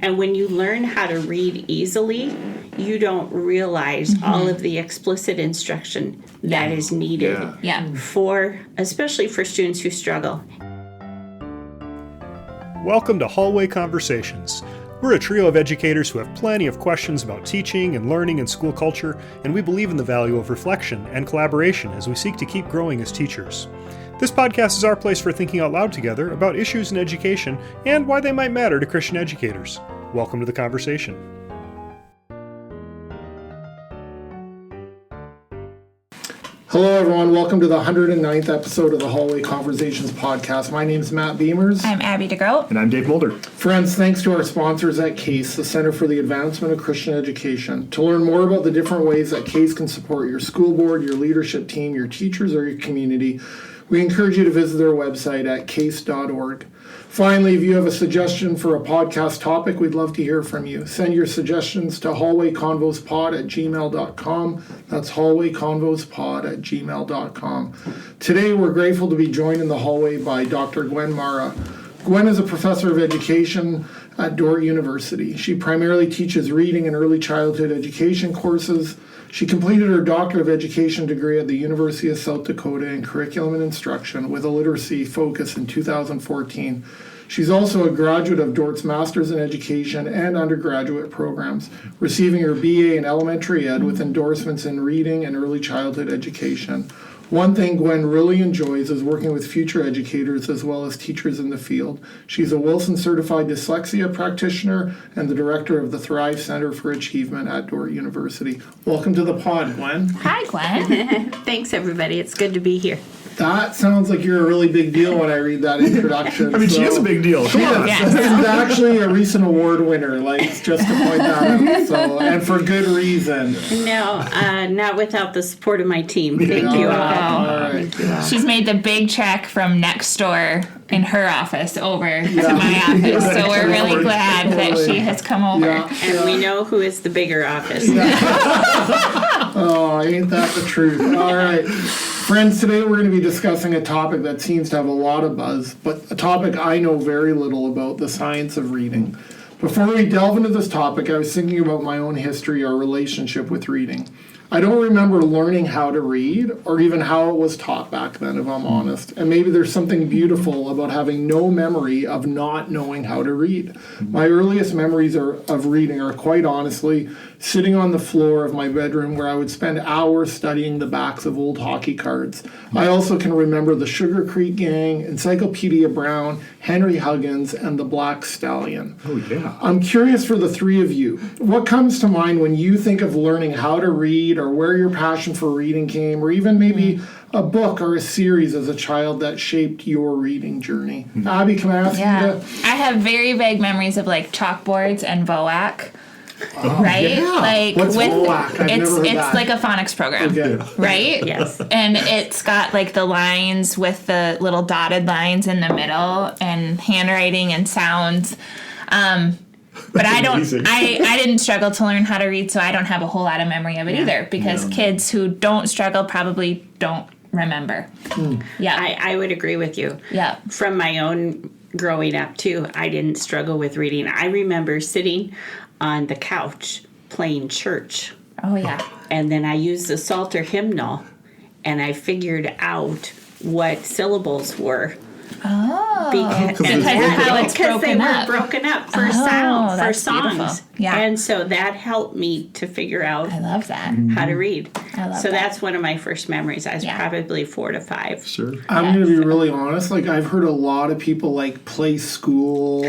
And when you learn how to read easily, you don't realize all of the explicit instruction that is needed for, especially for students who struggle. Welcome to Hallway Conversations. We're a trio of educators who have plenty of questions about teaching and learning and school culture, and we believe in the value of reflection and collaboration as we seek to keep growing as teachers. This podcast is our place for thinking out loud together about issues in education and why they might matter to Christian educators. Welcome to the conversation. Hello, everyone. Welcome to the 109th episode of the Hallway Conversations podcast. My name is Matt Beamers. I'm Abby DeGroat. And I'm Dave Mulder. Friends, thanks to our sponsors at CASE, the Center for the Advancement of Christian Education. To learn more about the different ways that CASE can support your school board, your leadership team, your teachers, or your community, we encourage you to visit their website at case.org. Finally, if you have a suggestion for a podcast topic, we'd love to hear from you. Send your suggestions to hallwayconvospod@gmail.com. That's hallwayconvospod@gmail.com. Today, we're grateful to be joined in the hallway by Dr. Gwen Marra. Gwen is a professor of education at Dordt University. She primarily teaches reading and early childhood education courses. She completed her Doctor of Education degree at the University of South Dakota in Curriculum and Instruction with a literacy focus in 2014. She's also a graduate of Dordt's Masters in Education and undergraduate programs, receiving her BA in Elementary Ed with endorsements in reading and early childhood education. One thing Gwen really enjoys is working with future educators as well as teachers in the field. She's a Wilson Certified Dyslexia practitioner and the director of the Thrive Center for Achievement at Dordt University. Welcome to the pod, Gwen. Hi, Gwen. Thanks, everybody. It's good to be here. That sounds like you're a really big deal when I read that introduction. I mean, she is a big deal. Come on. Yes. She's actually a recent award winner, like, just to point that out. So, and for good reason. No, not without the support of my team. Thank you all. All right. Thank you all. She's made the big check from next door in her office over to my office. So we're really glad that she has come over. Yeah. And we know who is the bigger office. Oh, ain't that the truth? All right. Friends, today we're going to be discussing a topic that seems to have a lot of buzz, but a topic I know very little about, the science of reading. Before we delve into this topic, I was thinking about my own history or relationship with reading. I don't remember learning how to read or even how it was taught back then, if I'm honest. And maybe there's something beautiful about having no memory of not knowing how to read. My earliest memories of reading are quite honestly sitting on the floor of my bedroom where I would spend hours studying the backs of old hockey cards. I also can remember the Sugar Creek Gang, Encyclopedia Brown, Henry Huggins, and the Black Stallion. Oh, yeah. I'm curious for the three of you. What comes to mind when you think of learning how to read or where your passion for reading came, or even maybe a book or a series as a child that shaped your reading journey? Abby, can I ask you to... I have very vague memories of like chalkboards and VOAC. Right? Yeah. Like What's with VOAC? I've never heard it's that. like a phonics program. Okay. Right? Yes. And it's got like the lines with the little dotted lines in the middle and handwriting and sounds. But I don't I didn't struggle to learn how to read, so I don't have a whole lot of memory of it either, because kids who don't struggle probably don't remember. Yeah. I would agree with you. Yeah. From my own growing up, too, I didn't struggle with reading. I remember sitting on the couch playing church. Oh, yeah. And then I used the Psalter hymnal, and I figured out what syllables were. Oh. Because of how it's because they broken were up. broken up for sound, for that's songs. beautiful. Yeah. And so that helped me to figure out I love that. how to read. I love so that. that's one of my first memories. I was probably 4 to 5. Sure. I'm going to be really honest. Like, I've heard a lot of people, like, play school.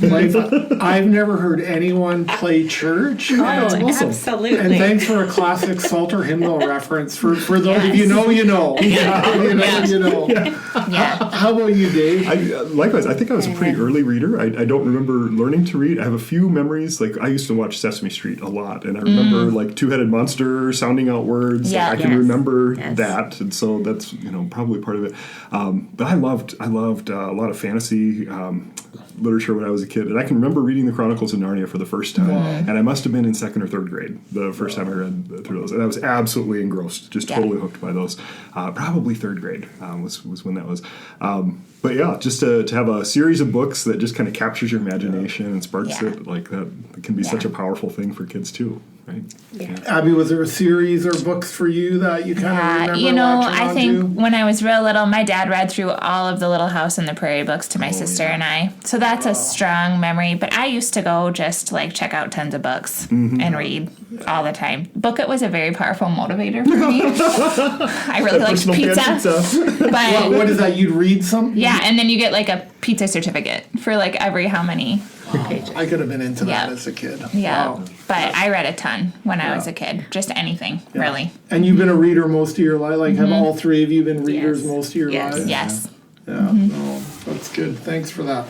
Like, I've never heard anyone play church. Oh, awesome. absolutely. And thanks for a classic Psalter hymnal reference. For those of you know, you know. Yeah. You know, Yes. you know. Yeah. How about you, Dave? Likewise, I think I was a pretty early reader. I don't remember learning to read. I have a few memories. Like, I used to watch Sesame Street a lot, and I remember like Two-Headed Monster sounding out words. Yeah. I can Yes. remember Yes. that, and so that's probably part of it. But I loved a lot of fantasy literature when I was a kid, and I can remember reading the Chronicles of Narnia for the first time, and I must have been in 2nd or 3rd grade the first time I read through those, and I was absolutely engrossed, just totally hooked by those. Probably 3rd grade was when that was. But yeah, just to have a series of books that just kind of captures your imagination and sparks it like that, it can be such a powerful thing for kids too, right? Yeah. Abby, was there a series or books for you that you kind of remember latching I think onto? when I was real little, my dad read through all of the Little House on the Prairie books to my sister and I. So that's a strong memory. But I used to go just to like check out tons of books and read all the time. Book It was a very powerful motivator for me. I really liked pizza. But What is that? You'd read some? yeah, and then you get like a pizza certificate for like every how many. I could have been into that Yeah. as a kid. Yeah. Wow. But I read a ton when I was a kid. Just anything, really. And you've been a reader most of your life? Like, have all three of you been readers Yes. most of your Yes. lives? Yes. Yeah, no, that's good. Thanks for that.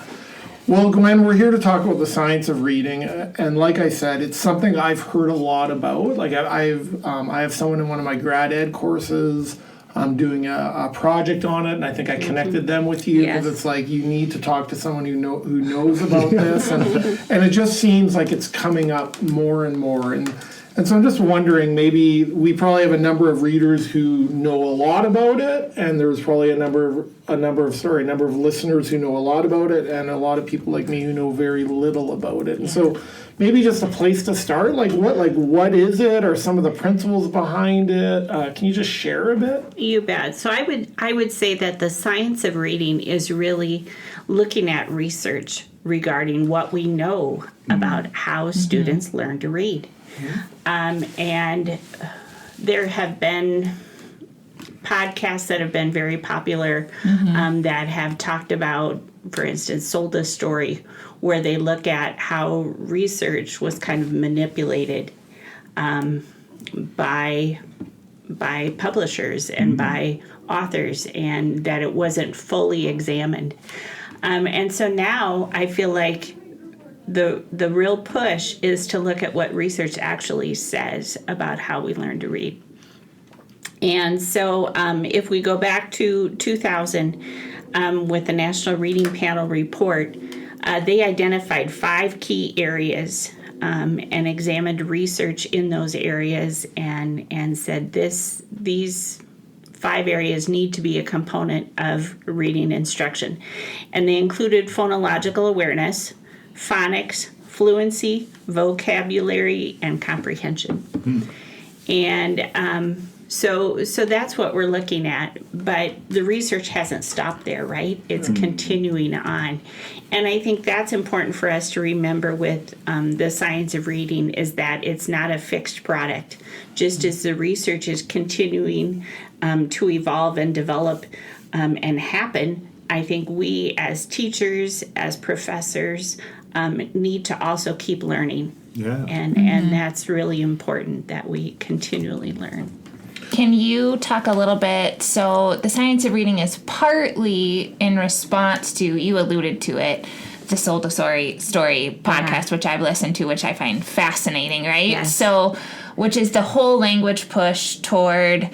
Well, Gwen, we're here to talk about the science of reading, and like I said, it's something I've heard a lot about. Like I have someone in one of my grad ed courses. I'm doing a project on it, and I think I connected them with you because Yes. it's like you need to talk to someone who knows about this, and it just seems like it's coming up more and more. And so I'm just wondering, maybe we probably have a number of readers who know a lot about it, and there's probably a number of listeners who know a lot about it, and a lot of people like me who know very little about it. And so maybe just a place to start, like what is it, or some of the principles behind it? Can you just share a bit? You bet. So I would say that the science of reading is really looking at research regarding what we know about how students learn to read. And there have been podcasts that have been very popular that have talked about, for instance, Sold a Story, where they look at how research was kind of manipulated by publishers and by authors, and that it wasn't fully examined. And so now I feel like the real push is to look at what research actually says about how we learn to read. And so if we go back to 2000 with the National Reading Panel report, they identified 5 key areas and examined research in those areas and said these 5 areas need to be a component of reading instruction. And they included phonological awareness, phonics, fluency, vocabulary, and comprehension. And so that's what we're looking at. But the research hasn't stopped there, right? It's continuing on. And I think that's important for us to remember with the science of reading, is that it's not a fixed product. Just as the research is continuing to evolve and develop and happen, I think we as teachers, as professors, need to also keep learning. Yeah. And that's really important, that we continually learn. Can you talk a little bit? So the science of reading is partly in response to, you alluded to it, the Sold a Story podcast, which I've listened to, which I find fascinating, right? Yes. So, which is the whole language push toward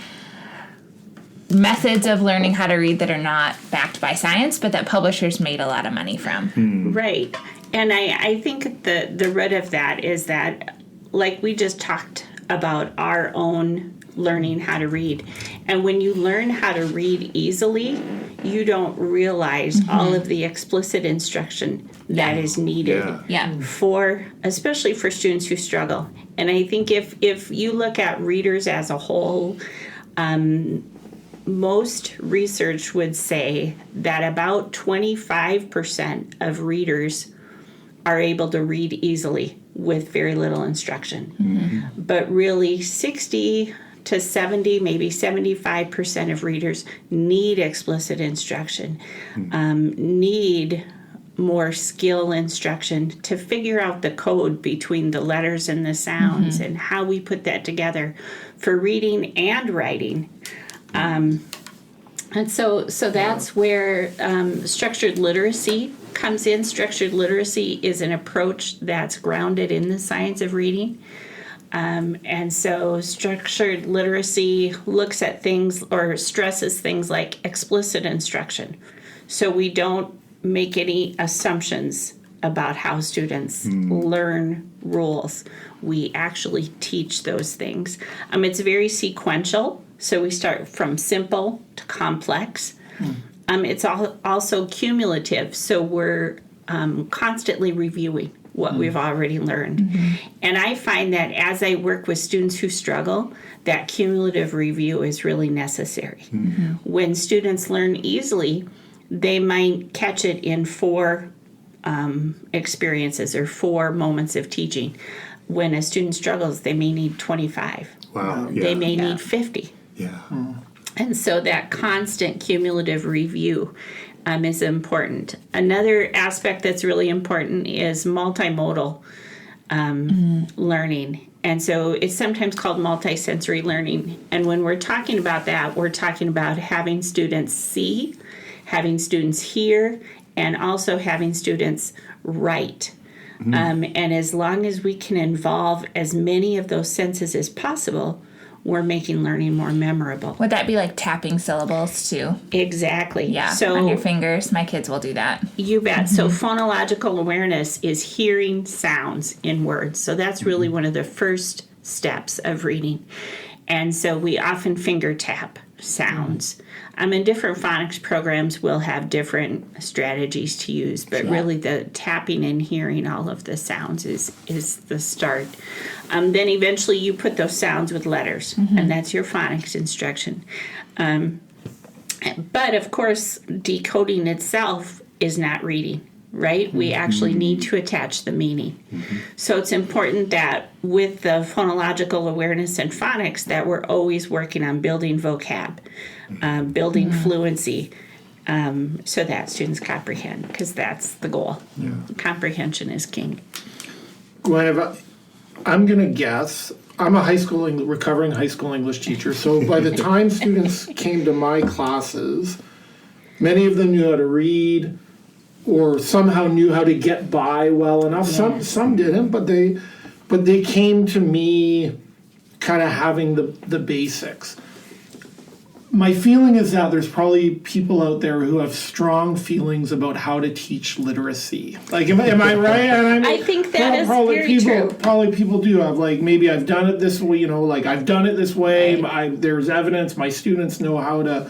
methods of learning how to read that are not backed by science, but that publishers made a lot of money from. Right. And I think the root of that is that, like we just talked about, our own learning how to read. And when you learn how to read easily, you don't realize all of the explicit instruction that is needed for, especially for students who struggle. And I think if you look at readers as a whole, most research would say that about 25% of readers are able to read easily with very little instruction. But really 60 to 70, maybe 75% of readers need explicit instruction, need more skill instruction to figure out the code between the letters and the sounds and how we put that together for reading and writing. And so that's where structured literacy comes in. Structured literacy is an approach that's grounded in the science of reading. And so structured literacy looks at things, or stresses things like explicit instruction. So we don't make any assumptions about how students learn rules. We actually teach those things. It's very sequential. So we start from simple to complex. It's also cumulative, so we're constantly reviewing what we've already learned. And I find that as I work with students who struggle, that cumulative review is really necessary. When students learn easily, they might catch it in 4 experiences or 4 moments of teaching. When a student struggles, they may need 25. Wow. They may need 50. Yeah. And so that constant cumulative review is important. Another aspect that's really important is multimodal learning. And so it's sometimes called multisensory learning. And when we're talking about that, we're talking about having students see, having students hear, and also having students write. And as long as we can involve as many of those senses as possible, we're making learning more memorable. Would that be like tapping syllables too? Exactly. Yeah, So on your fingers. My kids will do that. you bet. So phonological awareness is hearing sounds in words. So that's really one of the first steps of reading. And so we often finger tap sounds. In different phonics programs, we'll have different strategies to use, but really the tapping and hearing all of the sounds is the start. Then eventually you put those sounds with letters, and that's your phonics instruction. But of course, decoding itself is not reading, right? We actually need to attach the meaning. So it's important that with the phonological awareness and phonics that we're always working on building vocab, building fluency, so that students comprehend, because that's the goal. Comprehension is king. Gwen, I'm going to guess, I'm a recovering high school English teacher, so by the time students came to my classes, many of them knew how to read or somehow knew how to get by well enough. Some didn't, but they came to me kind of having the basics. My feeling is that there's probably people out there who have strong feelings about how to teach literacy. Like, am I right? And I think that is probably very true. Probably people do have, like, maybe I've done it this way, like I've done it this way. There's evidence. My students know how to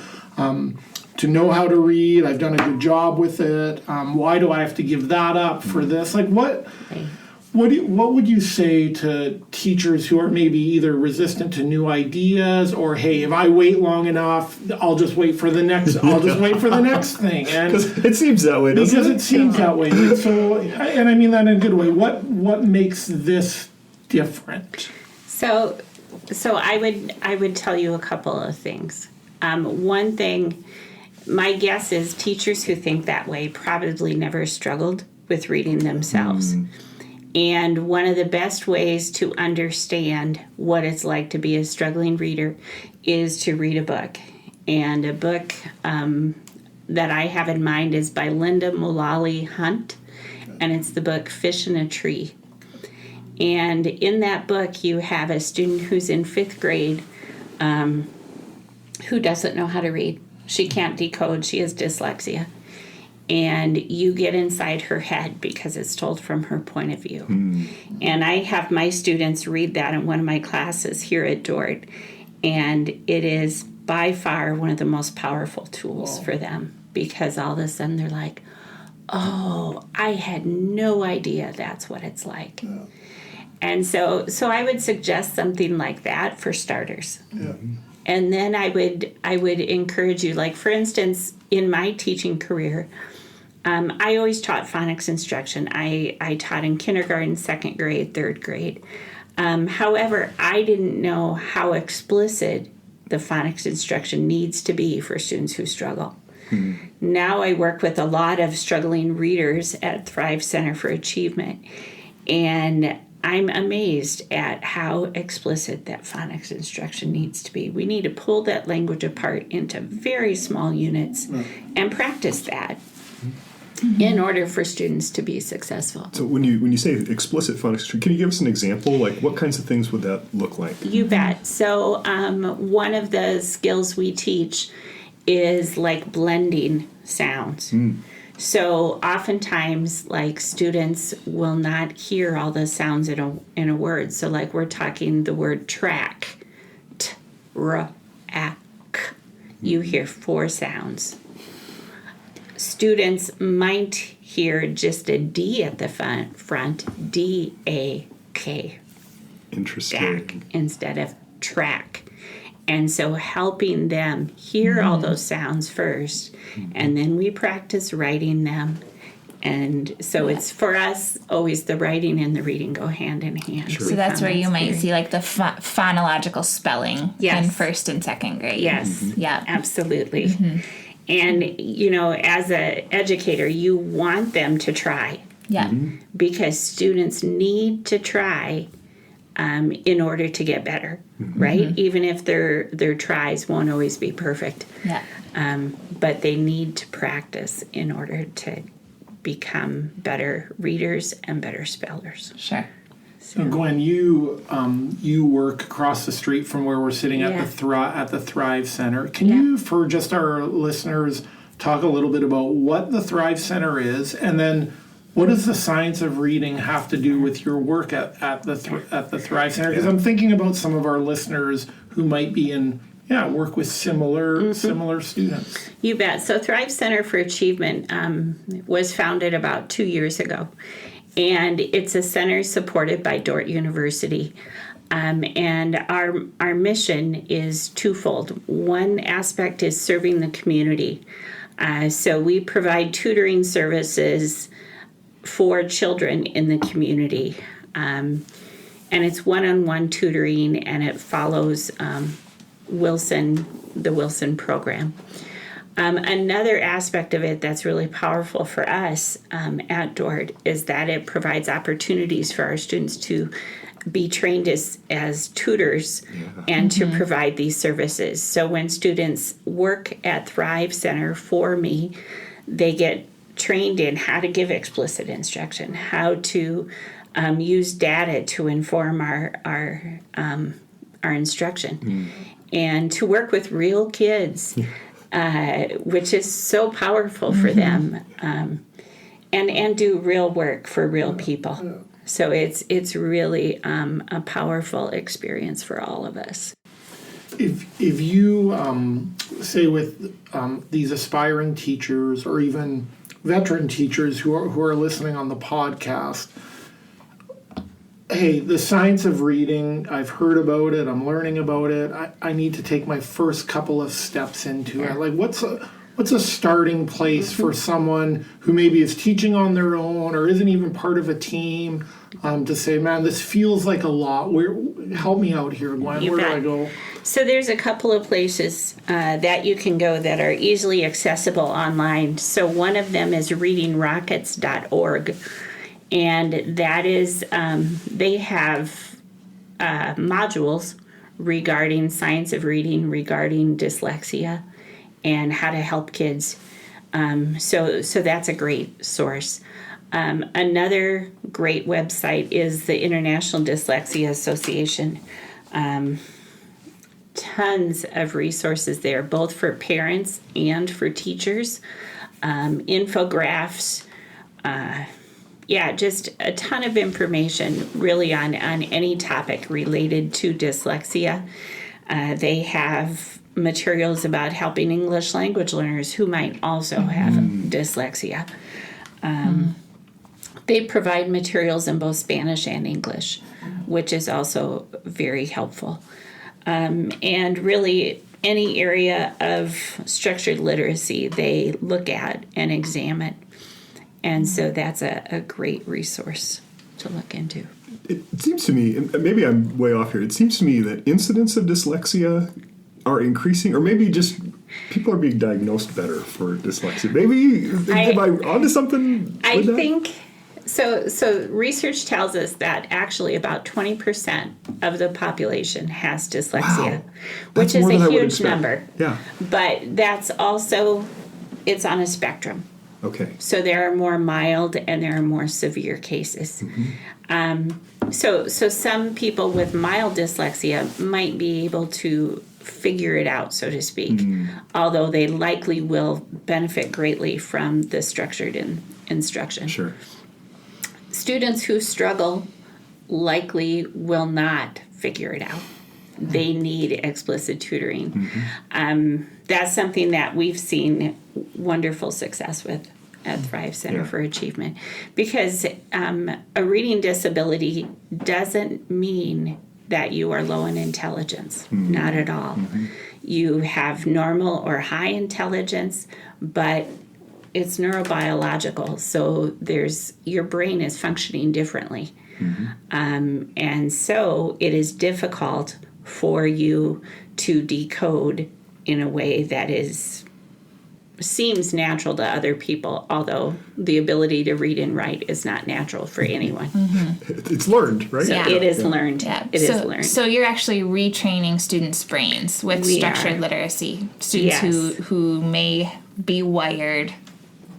know how to read. I've done a good job with it. Why do I have to give that up for this? Like, what would you say to teachers who are maybe either resistant to new ideas, or hey, if I wait long enough, I'll just wait for the next. I'll just wait for the next thing. And it seems that way, doesn't it? Because it seems that way. So, and I mean that in a good way. What makes this different? So I would tell you a couple of things. One thing, my guess is teachers who think that way probably never struggled with reading themselves. And one of the best ways to understand what it's like to be a struggling reader is to read a book. And a book that I have in mind is by Linda Mullally Hunt, and it's the book Fish in a Tree. And in that book, you have a student who's in 5th grade who doesn't know how to read. She can't decode. She has dyslexia. And you get inside her head because it's told from her point of view. And I have my students read that in one of my classes here at Dordt. And it is by far one of the most powerful tools for them, because all of a sudden they're like, oh, I had no idea that's what it's like. And so I would suggest something like that for starters. And then I would encourage you, like, for instance, in my teaching career, I always taught phonics instruction. I taught in kindergarten, 2nd grade, 3rd grade. However, I didn't know how explicit the phonics instruction needs to be for students who struggle. Now I work with a lot of struggling readers at Thrive Center for Achievement, and I'm amazed at how explicit that phonics instruction needs to be. We need to pull that language apart into very small units and practice that in order for students to be successful. So when you say explicit phonics, can you give us an example? Like, what kinds of things would that look like? You bet. So one of the skills we teach is like blending sounds. So oftentimes, like, students will not hear all the sounds in a word. So, like, we're talking the word track, t, r, a, k. You hear 4 sounds. students might hear just a D at the front, D-A-K, Interesting. DAC, instead of track. And so helping them hear all those sounds first, and then we practice writing them. And so it's, for us, always the writing and the reading go hand in hand. Sure. So that's where you might see like the phonological spelling Yes. in first and second grade. Yes. Yeah. Absolutely. And, you know, as an educator, you want them to try, Yeah. because students need to try in order to get better, right? Even if their tries won't always be perfect. Yeah. But they need to practice in order to become better readers and better spellers. Sure. So Gwen, you work across the street from where we're sitting at the Thrive Center. Can you, for just our listeners, talk a little bit about what the Thrive Center is, and then what does the science of reading have to do with your work at the Thrive Center? Because I'm thinking about some of our listeners who might be in work with similar students. You bet. So Thrive Center for Achievement was founded about 2 years ago. And it's a center supported by Dordt University. And our mission is twofold. One aspect is serving the community. So we provide tutoring services for children in the community. And it's one-on-one tutoring, and it follows the Wilson program. Another aspect of it that's really powerful for us at Dordt is that it provides opportunities for our students to be trained as tutors and to provide these services. So when students work at Thrive Center for me, they get trained in how to give explicit instruction, how to use data to inform our instruction, and to work with real kids. Which is so powerful for them, and do real work for real people. So it's really a powerful experience for all of us. If you say with these aspiring teachers or even veteran teachers who are listening on the podcast, hey, the science of reading, I've heard about it, I'm learning about it, I need to take my first couple of steps into it. Like, what's a starting place for someone who maybe is teaching on their own or isn't even part of a team to say, man, this feels like a lot. Help me out here, Gwen. Where do I go? So there's a couple of places that you can go that are easily accessible online. So one of them is readingrockets.org. And that is, they have modules regarding science of reading, regarding dyslexia, and how to help kids. So that's a great source. Another great website is the International Dyslexia Association. Tons of resources there, both for parents and for teachers. Infographics. Just a ton of information really on any topic related to dyslexia. They have materials about helping English language learners who might also have dyslexia. They provide materials in both Spanish and English, which is also very helpful. And really, any area of structured literacy they look at and examine. And so that's a great resource to look into. It seems to me, and maybe I'm way off here, it seems to me that incidents of dyslexia are increasing, or maybe just people are being diagnosed better for dyslexia. Maybe, am I onto something? I think, so research tells us that actually about 20% of the population has dyslexia, which is a huge number. Yeah. But that's also, it's on a spectrum. Okay. So there are more mild and there are more severe cases. So some people with mild dyslexia might be able to figure it out, so to speak, although they likely will benefit greatly from the structured instruction. Sure. Students who struggle likely will not figure it out. they need explicit tutoring. That's something that we've seen wonderful success with at Thrive Center for Achievement, because a reading disability doesn't mean that you are low in intelligence. Not at all. You have normal or high intelligence, but it's neurobiological, so your brain is functioning differently. And so it is difficult for you to decode in a way that seems natural to other people, although the ability to read and write is not natural for anyone. It's learned, right? So it is learned. Yeah. It is learned. So you're actually retraining students' brains with structured literacy. Students who may be wired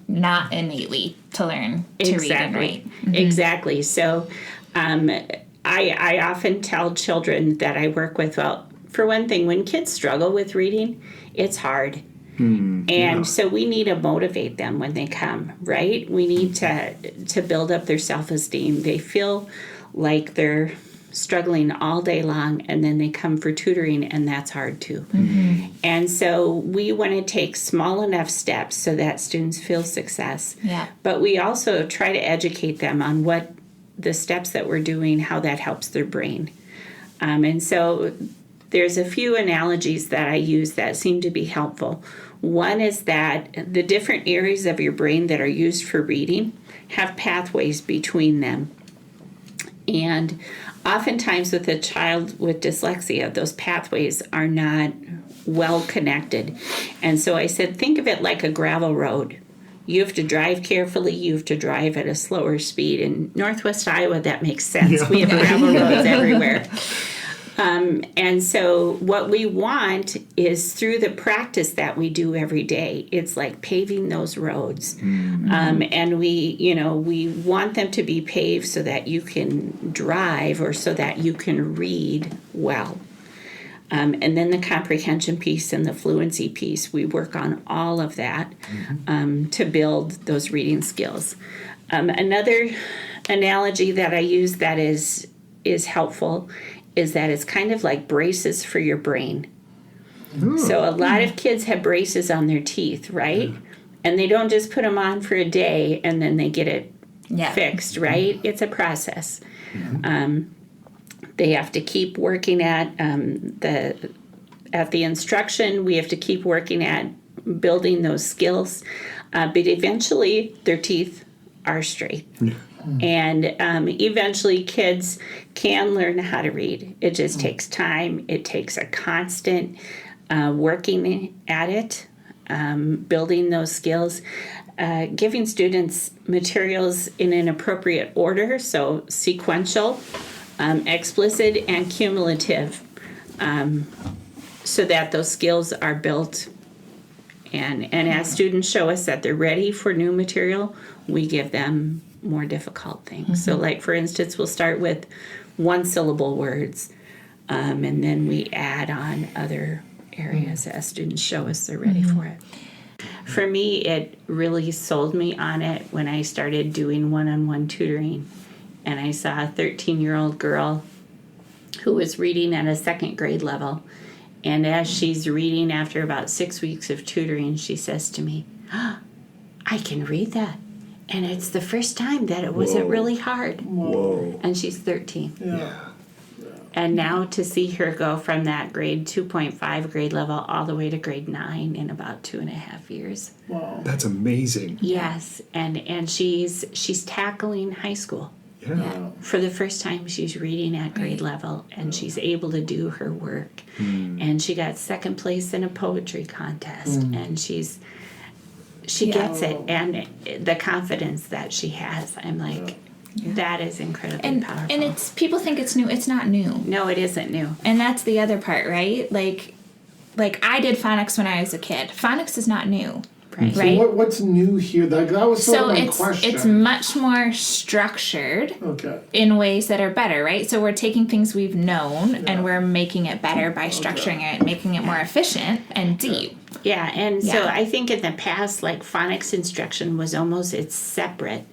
not innately to learn to read and write. Exactly. So I often tell children that I work with, well, for one thing, when kids struggle with reading, it's hard. And so we need to motivate them when they come, right? We need to build up their self-esteem. They feel like they're struggling all day long, and then they come for tutoring, and that's hard too. And so we want to take small enough steps so that students feel success. But we also try to educate them on what the steps that we're doing, how that helps their brain. And so there's a few analogies that I use that seem to be helpful. One is that the different areas of your brain that are used for reading have pathways between them. And oftentimes with a child with dyslexia, those pathways are not well connected. And so I said, think of it like a gravel road. You have to drive carefully. You have to drive at a slower speed. In Northwest Iowa, that makes sense. We have gravel roads everywhere. And so what we want is through the practice that we do every day, it's like paving those roads. And we want them to be paved so that you can drive or so that you can read well. And then the comprehension piece and the fluency piece, we work on all of that to build those reading skills. Another analogy that I use that is helpful is that it's kind of like braces for your brain. So a lot of kids have braces on their teeth, right? And they don't just put them on for a day and then they get it fixed, right? It's a process. They have to keep working at the instruction. We have to keep working at building those skills. But eventually their teeth are straight. And eventually kids can learn how to read. It just takes time. It takes a constant working at it, building those skills, giving students materials in an appropriate order, so sequential, explicit, and cumulative, so that those skills are built. And as students show us that they're ready for new material, we give them more difficult things. So like, for instance, we'll start with one-syllable words, and then we add on other areas as students show us they're ready for it. For me, it really sold me on it when I started doing one-on-one tutoring, and I saw a 13-year-old girl who was reading at a second grade level, and as she's reading after about 6 weeks of tutoring, she says to me, I can read that. And it's the first time that it wasn't really hard. And she's 13. And now to see her go from that grade 2.5 grade level all the way to grade 9 in about 2.5 years. That's amazing. Yes, and she's tackling high school. For the first time, she's reading at grade level, and she's able to do her work. And she got second place in a poetry contest, and she gets it, and the confidence that she has, I'm like, that is incredibly powerful. And it's, people think it's new. It's not new. No, it isn't new. And that's the other part, right? Like I did phonics when I was a kid. Phonics is not new. Right. So what's new here? That was sort of my question. It's much more structured in ways that are better, right? So we're taking things we've known and we're making it better by structuring it, making it more efficient and deep. Yeah, and so I think in the past, like, phonics instruction was almost, it's separate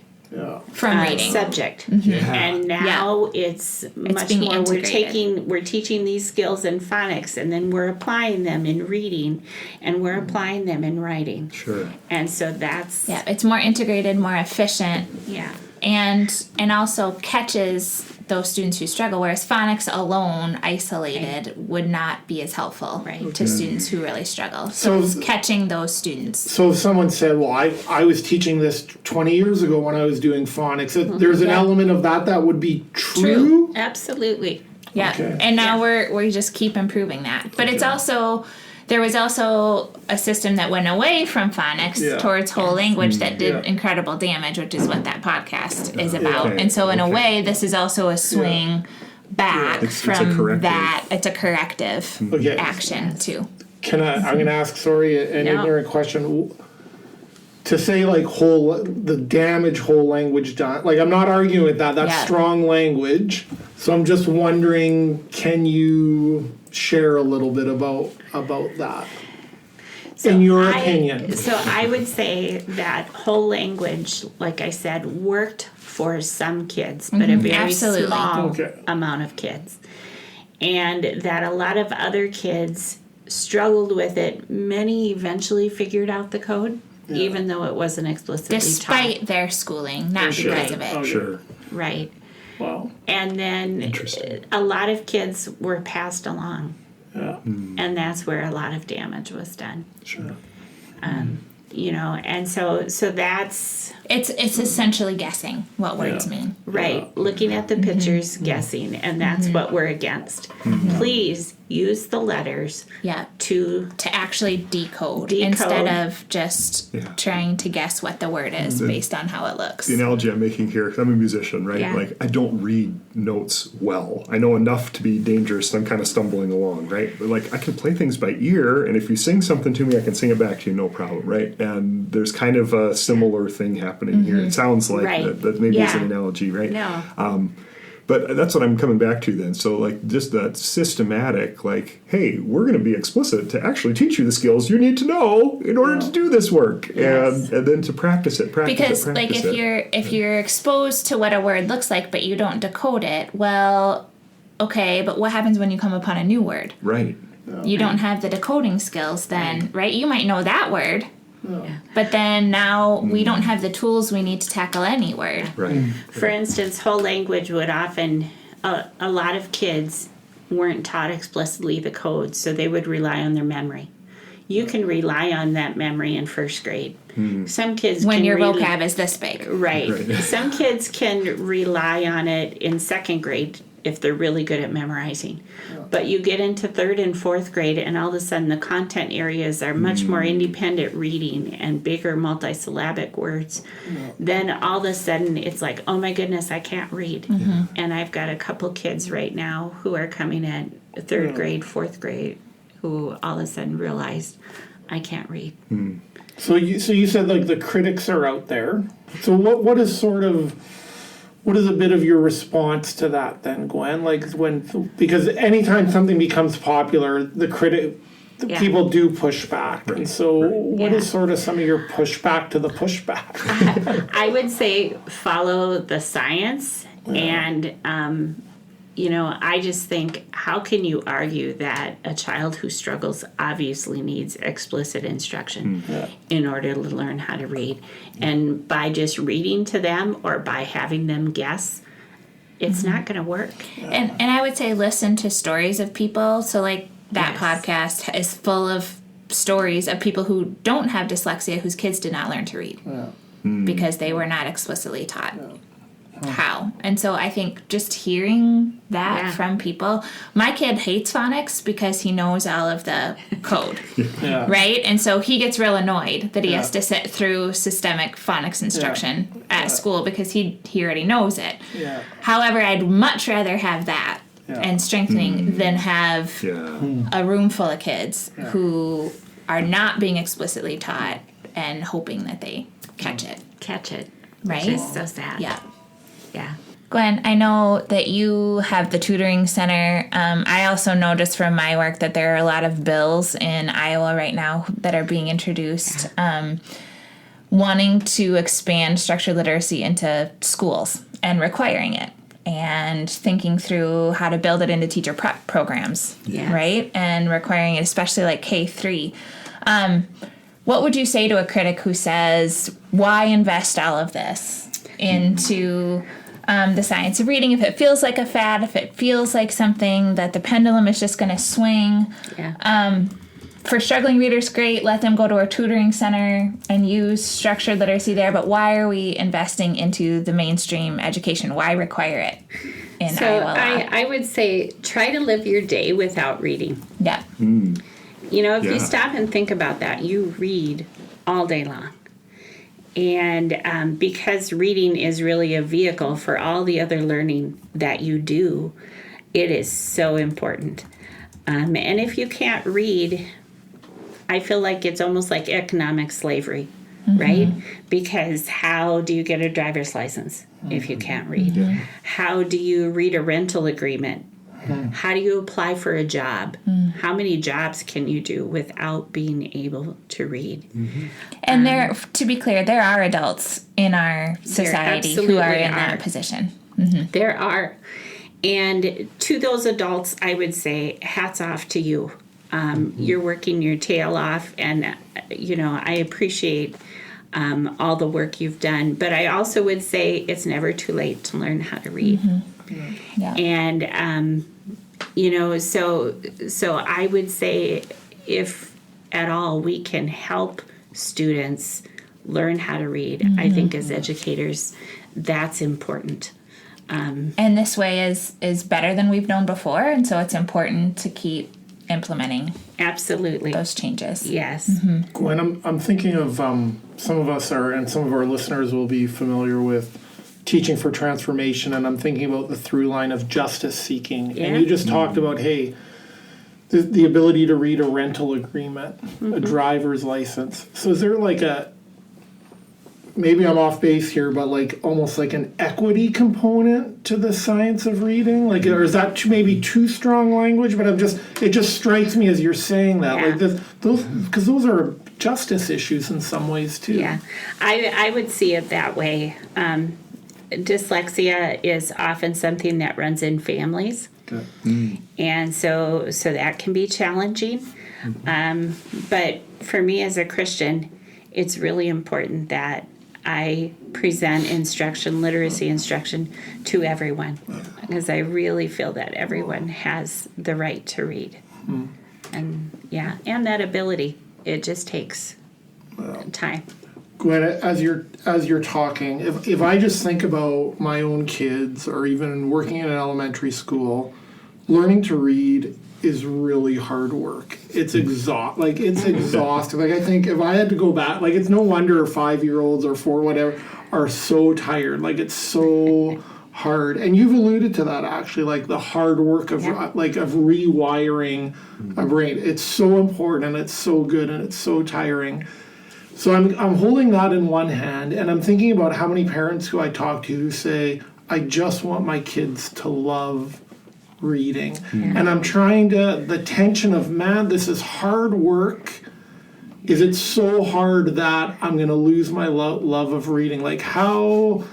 from reading. subject. Yeah. And now it's much being more integrated. we're teaching these skills in phonics, and then we're applying them in reading, and we're applying them in writing. Sure. And so that's Yeah, it's more integrated, more efficient, yeah. and also catches those students who struggle, whereas phonics alone, isolated, would not be as helpful Right. to students who really struggle. So it's catching those students. So if someone said, well, I was teaching this 20 years ago when I was doing phonics, there's an element of that would be true? Absolutely. Yeah, Okay. and now we just keep improving that. But it's also, there was also a system that went away from phonics towards whole language that did incredible damage, which is what that podcast is about. Okay. And so in a way, this is also a swing back It's a from corrective. that. It's a corrective Okay. action too. I'm going to ask, an No. ignorant question. To say like the damage whole language done, like I'm not arguing with that. That's Yeah. strong language. So I'm just wondering, can you share a little bit about that? In your opinion. So I would say that whole language, like I said, worked for some kids, but a very absolutely. small Okay. amount of kids. And that a lot of other kids struggled with it. Many eventually figured out the code, even though it wasn't explicitly Despite taught. their schooling, not because of it. Sure. Right. Wow. And then Interesting. a lot of kids were passed along. And that's where a lot of damage was done. Sure. And so that's It's essentially guessing what words mean. right. Looking at the pictures, guessing, and that's what we're against. Please use the letters Yeah. to To actually decode Decode. instead of just Yeah. trying to guess what the word is based on how it looks. The analogy I'm making here, 'cause I'm a musician, right? Yeah. Like, I don't read notes well. I know enough to be dangerous. I'm kind of stumbling along, right? But like, I can play things by ear, and if you sing something to me, I can sing it back to you, no problem, right? And there's kind of a similar thing happening here. It sounds like Right. that maybe it's an Yeah. analogy, right? no. But that's what I'm coming back to then. So, like, just that systematic, like, hey, we're going to be explicit to actually teach you the skills you need to know in order to do this work, Yes. and then to practice it, Because like if you're exposed to what a word looks like but you don't decode it, well, okay, but what happens when you come upon a new word? right. You don't have the decoding skills then, right? You might know that word. But then now we don't have the tools we need to tackle any word. Right. For instance, whole language would often, a lot of kids weren't taught explicitly the code, so they would rely on their memory. You can rely on that memory in first grade. Some kids When can your vocab is this big. Right. Right. Some kids can rely on it in second grade if they're really good at memorizing. But you get into third and fourth grade, and all of a sudden the content areas are much more independent reading and bigger multisyllabic words. Then all of a sudden it's like, oh my goodness, I can't read. And I've got a couple kids right now who are coming in third grade, fourth grade, who all of a sudden realized I can't read. So you said like the critics are out there. So what is a bit of your response to that then, Gwen? Like because anytime something becomes popular, Yeah. people do push back. And so what Yeah. is sort of some of your pushback to the pushback? I would say follow the science, and I just think, how can you argue that a child who struggles obviously needs explicit instruction in order to learn how to read, and by just reading to them or by having them guess, it's not going to work. And I would say listen to stories of people. So like that Yes. podcast is full of stories of people who don't have dyslexia whose kids did not learn to read because they were not explicitly taught how. And so I think just hearing that Yeah. from people, my kid hates phonics because he knows all of the code. Right? And so he gets real annoyed that he has to sit through systemic phonics instruction at school because he already knows it. Yeah. However, I'd much rather have that and strengthening than have a room full of kids who are not being explicitly taught and hoping that they catch it. Right? Which is so sad. Yeah. Yeah. Gwen, I know that you have the tutoring center. I also noticed from my work that there are a lot of bills in Iowa right now that are being introduced. wanting to expand structured literacy into schools and requiring it and thinking through how to build it into teacher prep programs, Yes. right? And requiring it, especially like K-3. What would you say to a critic who says, why invest all of this into the science of reading if it feels like a fad, if it feels like something that the pendulum is just going to swing? Yeah. For struggling readers, great. Let them go to a tutoring center and use structured literacy there. But why are we investing into the mainstream education? Why require it in So Iowa law? I would say try to live your day without reading. Yeah. You know, if Yeah. you stop and think about that, you read all day long. And because reading is really a vehicle for all the other learning that you do, it is so important. And if you can't read, I feel like it's almost like economic slavery, right? Because how do you get a driver's license if you can't read? How do you read a rental agreement? How do you apply for a job? How many jobs can you do without being able to read? And there, to be clear, there are adults in our society who are absolutely in are. that position. There are. And to those adults, I would say, hats off to you. You're working your tail off, and, I appreciate all the work you've done. But I also would say it's never too late to learn how to read. Yeah. And, so I would say if at all we can help students learn how to read, I think as educators, that's important. And this way is better than we've known before. And so it's important to keep implementing Absolutely. those changes. Yes. Gwen, I'm thinking of some of us are, and some of our listeners will be familiar with Teaching for Transformation, and I'm thinking about the through line of justice seeking. Yeah. And you just talked about, hey, the ability to read a rental agreement, a driver's license. So is there like maybe I'm off base here, but like almost like an equity component to the science of reading? Like, or is that maybe too strong language? But it just strikes me as you're saying that, Yeah. like because those are justice issues in some ways too. Yeah. I would see it that way. Dyslexia is often something that runs in families. And so that can be challenging. But for me as a Christian, it's really important that I present literacy instruction to everyone, because I really feel that everyone has the right to read. And that ability. It just takes time. Gwen, as you're talking, if I just think about my own kids, or even working in an elementary school, learning to read is really hard work. It's exhausting. Like, I think if I had to go back, like, it's no wonder 5-year-olds or 4, whatever, are so tired. Like, it's so hard. And you've alluded to that, actually, like the hard work of rewiring a brain. It's so important, and it's so good, and it's so tiring. So I'm holding that in one hand, and I'm thinking about how many parents who I talk to who say, I just want my kids to love reading. And I'm trying the tension of, man, this is hard work. Is it so hard that I'm going to lose my love of reading? Like, how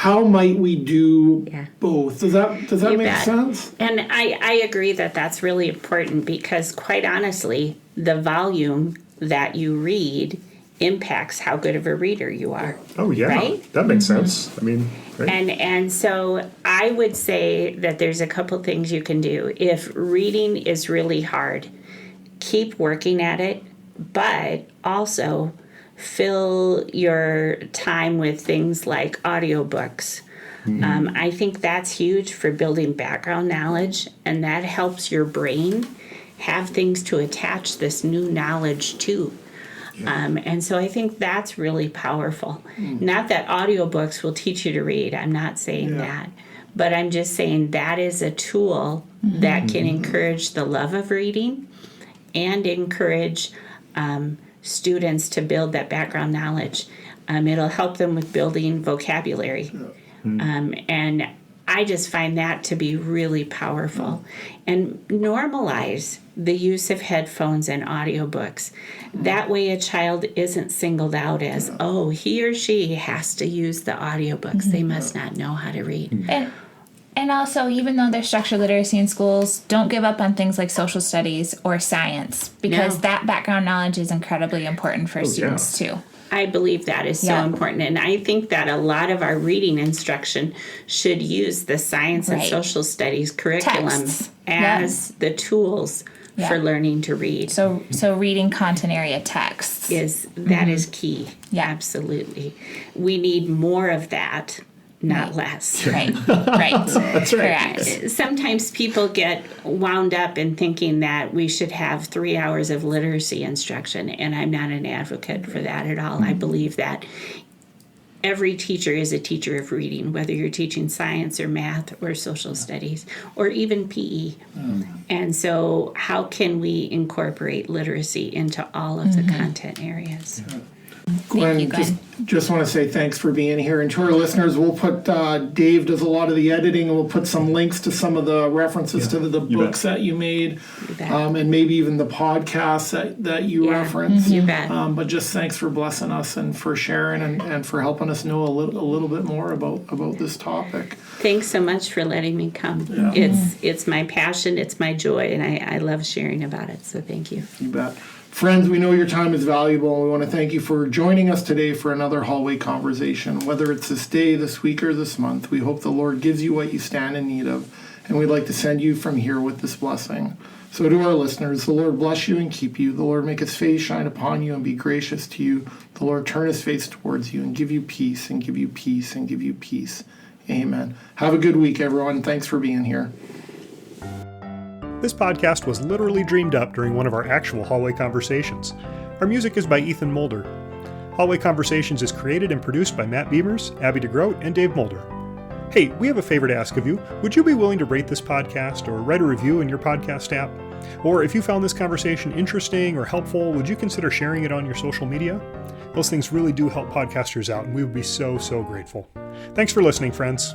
might we do both? Does that You make bet. sense? And I agree that that's really important, because quite honestly, the volume that you read impacts how good of a reader you are. Oh, yeah. Right? That makes sense. I mean, right? And so I would say that there's a couple things you can do. If reading is really hard, keep working at it, but also fill your time with things like audiobooks. I think that's huge for building background knowledge, and that helps your brain have things to attach this new knowledge to. And so I think that's really powerful. Not that audiobooks will teach you to read. I'm not saying that. But I'm just saying that is a tool that can encourage the love of reading and encourage students to build that background knowledge. It'll help them with building vocabulary. And I just find that to be really powerful. And normalize the use of headphones and audiobooks. That way a child isn't singled out as, oh, he or she has to use the audiobooks. They must not know how to read. And also, even though there's structured literacy in schools, don't give up on things like social studies or science, because that background knowledge is incredibly important for students too. I believe that is so important. And I think that a lot of our reading instruction should use the science and social studies curriculum as the tools for learning to read. So reading content area texts is key. Yeah. Absolutely. We need more of that, not less. Right. That's right. Correct. Sometimes people get wound up in thinking that we should have 3 hours of literacy instruction, and I'm not an advocate for that at all. I believe that every teacher is a teacher of reading, whether you're teaching science or math or social studies or even PE. And so how can we incorporate literacy into all of the content areas? Gwen, just want to say thanks for being here. And to our listeners, we'll put, Dave does a lot of the editing, and we'll put some links to some of the references to the books that you made, and maybe even the podcasts that you reference. You bet. But just thanks for blessing us and for sharing and for helping us know a little bit more about this topic. Thanks so much for letting me come. It's my passion, it's my joy, and I love sharing about it. So thank you. You bet. Friends, we know your time is valuable, and we want to thank you for joining us today for another hallway conversation. Whether it's this day, this week, or this month, we hope the Lord gives you what you stand in need of, and we'd like to send you from here with this blessing. So to our listeners, the Lord bless you and keep you. The Lord make his face shine upon you and be gracious to you. The Lord turn his face towards you and give you peace and give you peace and give you peace. Amen. Have a good week, everyone. Thanks for being here. This podcast was literally dreamed up during one of our actual hallway conversations. Our music is by Ethan Mulder. Hallway Conversations is created and produced by Matt Beamers, Abby DeGroat, and Dave Mulder. Hey, we have a favor to ask of you. Would you be willing to rate this podcast or write a review in your podcast app? Or if you found this conversation interesting or helpful, would you consider sharing it on your social media? Those things really do help podcasters out, and we would be so grateful. Thanks for listening, friends.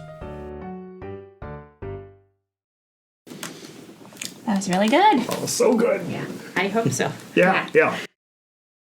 That was really good. Oh, so good. Yeah, I hope so. Yeah.